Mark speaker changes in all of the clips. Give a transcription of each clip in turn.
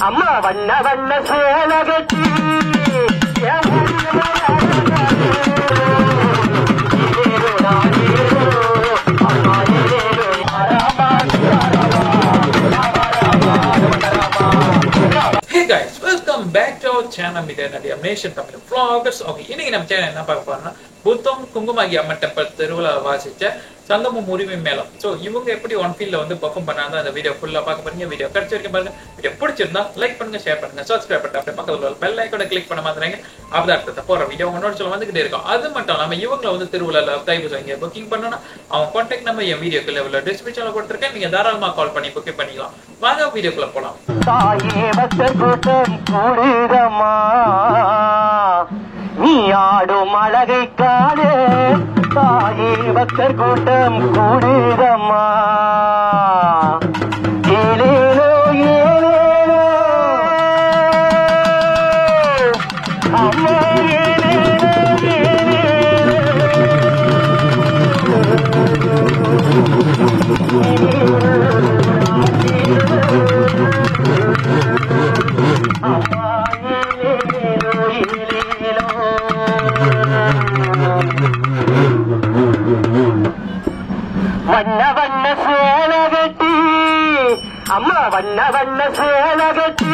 Speaker 1: அம்மா வண்ண வண்ண சேலகட்டி
Speaker 2: Hey guys, welcome back to our channel. Nation Tamil Vloggers. Okay, இன்னைக்கு நம்ம சேனல் என்ன பார்க்க போறோம்னா புத்தம் குங்குமாகி அம்மன் டெம்பிள் திருவிழா வாசிச்ச சங்கமம் உரிமை மேளம். சோ இவங்க எப்படி ஒன் ஃபீல்ட்ல வந்து பெர்ஃபார்ம் பண்ணாங்க அந்த வீடியோ ஃபுல்லா பார்க்க போறீங்க. வீடியோ கடைசி வரைக்கும் பாருங்க. வீடியோ பிடிச்சிருந்தா லைக் பண்ணுங்க, ஷேர் பண்ணுங்க, சப்ஸ்கிரைப் பண்ணிட்டு அப்படியே பக்கத்துல உள்ள பெல் ஐகானை கிளிக் பண்ண மாதிரிங்க. அப்பதான் அடுத்த போற வீடியோ உங்களோட சொல்ல வந்துகிட்டே இருக்கும். அது மட்டும் இல்லாம இவங்களை வந்து திருவிழால தயவு செய்யுங்க புக்கிங் பண்ணனும். அவங்க கான்டாக்ட் நம்பர் என் வீடியோக்குள்ள உள்ள டிஸ்கிரிப்ஷன்ல கொடுத்திருக்கேன். நீங்க தாராளமா கால் பண்ணி புக் பண்ணிக்கலாம். வாங்க வீடியோக்குள்ள போலாம்.
Speaker 1: தாயே பக்தர் கூட்டம் கூடுதம்மா, நீ ஆடும் அழகை காணே. தாயே பக்தர் கூட்டம் கூடுதம்மா, ஏலேலோ ஏலேலோ அம்மா ஏலேலோ வண்ண வண்ண சேலகட்டி அம்மா வண்ண வண்ண சேலகட்டி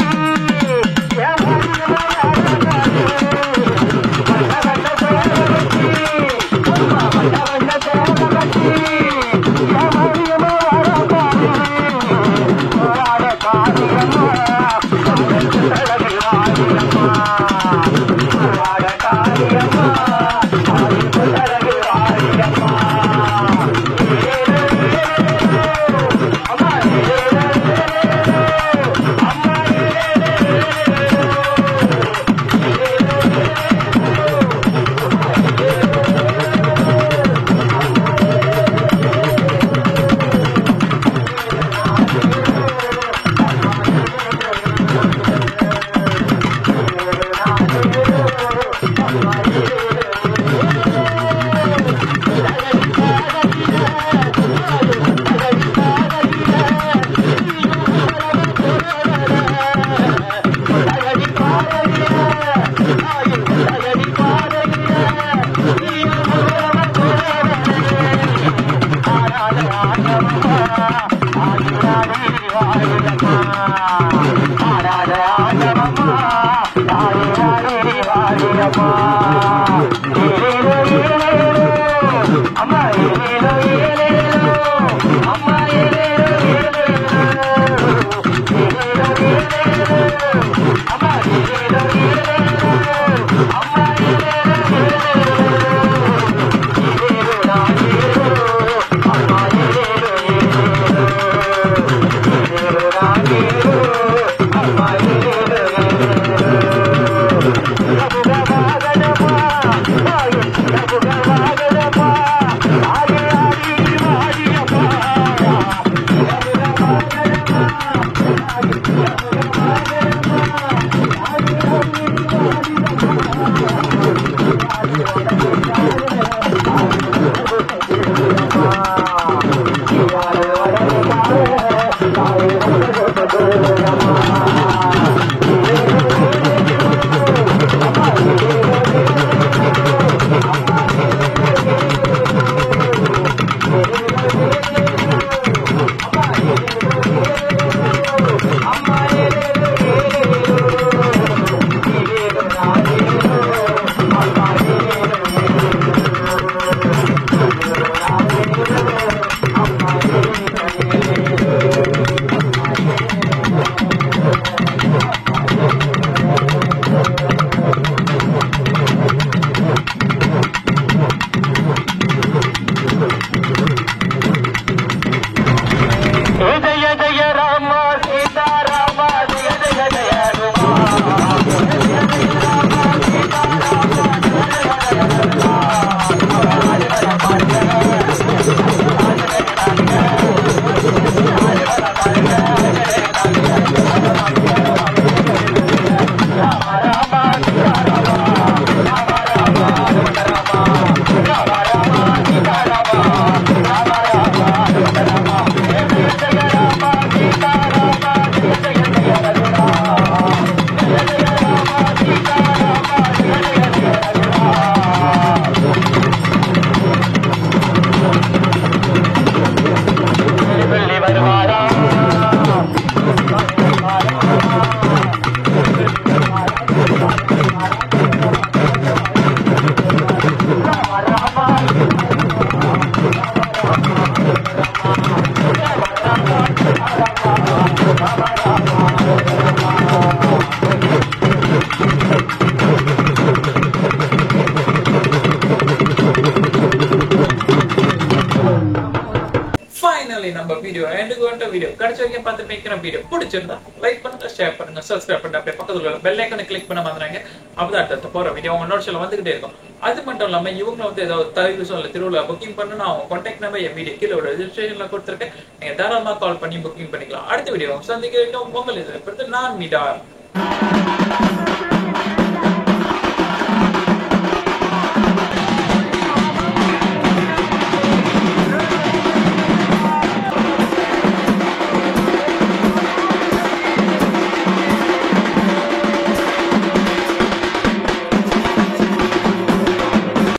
Speaker 2: கடைசி வரைக்கும் பார்த்து வைக்கிற வீடியோ பிடிச்சிருந்தா லைக் பண்ணுங்க, ஷேர் பண்ணுங்க, சப்ஸ்கிரைப் பண்ணுங்க. அப்படியே பக்கத்துல உள்ள பெல் ஐக்கனை கிளிக் பண்ண மறந்துறாங்க. அப்பதான் அடுத்த போற வீடியோ உங்க நோட்ஸ்ல வந்துகிட்டே இருக்கும். அது மட்டும் இல்லாம இவங்க வந்து ஏதாவது தவிர்ப்பு இல்ல திருவிழா புக்கிங் பண்ணணும், அவங்க கான்டாக்ட் நம்பர் என் வீடியோ கீழே ரெஜிஸ்ட்ரேஷன்ல கொடுத்துருக்கேன். நீங்க தாராளமா கால் பண்ணி புக்கிங் பண்ணிக்கலாம். அடுத்த வீடியோ சந்திக்க உங்கள் நான் மீடார்.